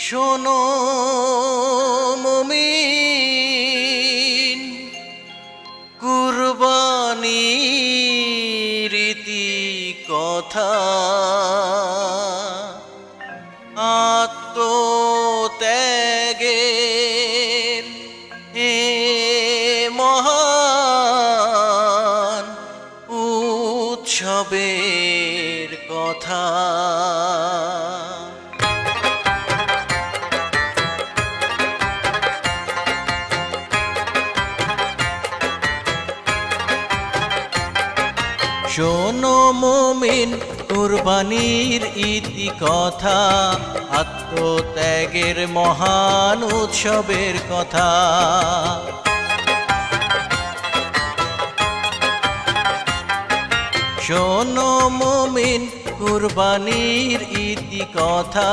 শোনো মুমিন, কুরবানির রীতি কথা, আত্মত্যাগের এ মহান উৎসবের কথা। শোনো মুমিন, কুরবানির ইতি কথা, আত্মত্যাগের মহান উৎসবের কথা। শোনো মুমিন, কুরবানির ইতি কথা,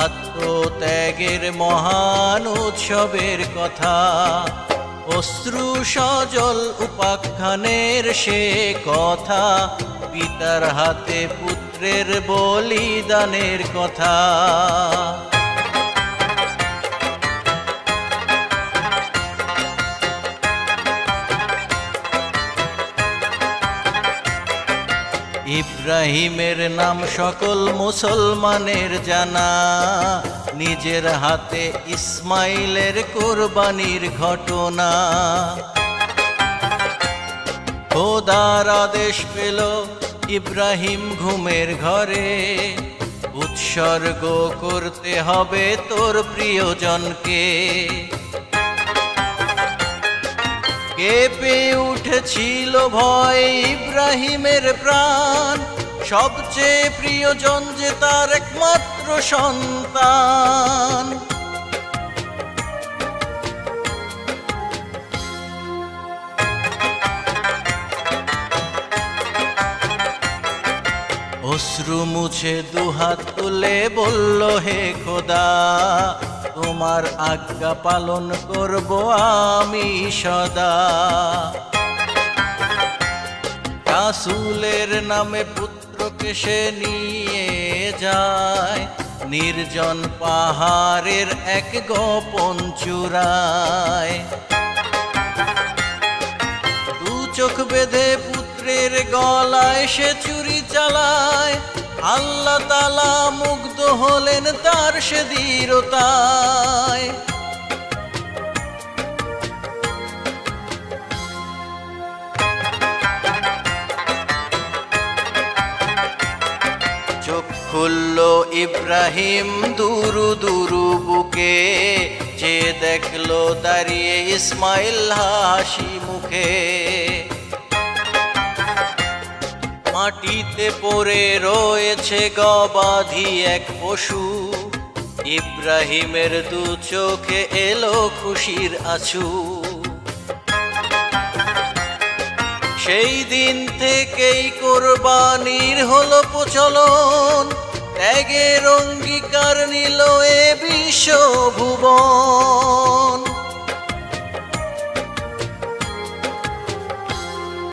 আত্মত্যাগের মহান উৎসবের কথা। অশ্রু সজল উপাখ্যানের সে কথা, পিতার হাতে পুত্রের বলিদানের কথা। ইব্রাহিমের নাম সকল মুসলমানের জানা, নিজের হাতে ইসমাইলের কুরবানির ঘটনা। খোদার আদেশ পেল ইব্রাহিম ঘুমের ঘরে, উৎসর্গ করতে হবে তোর প্রিয়জনকে। কেঁপে উঠেছিল ভয় ইব্রাহিমের প্রাণ, সবচেয়ে প্রিয়জন যে তার একমাত্র সন্তান। অশ্রু মুছে দুহাত তুলে বলল, হে খোদা, তোমার আজ্ঞা পালন করব আমি সদা। রাসূলের নামে পুত্রকে সে নিয়ে যায়, নির্জন পাহাড়ের এক গোপন চূড়ায়। দু চোখ বেঁধে পুত্রের গলায় সে চুরি চালায়, আল্লাহ তাআলা মুগ্ধ হলেন তার সে দৃঢ়তায়। চোখ খুলল ইব্রাহিম দুরু দুরু বুকে, যে দেখলো দাঁড়িয়ে ইসমাইল হাসি মুখে। মাটিতে পড়ে রয়েছে গবাদি এক পশু, ইব্রাহিমের দু চোখে এলো খুশির আঁচু। সেই দিন থেকেই কোরবানির হলো প্রচলন, ত্যাগের অঙ্গীকার নিল এ বিশ্বভুবন।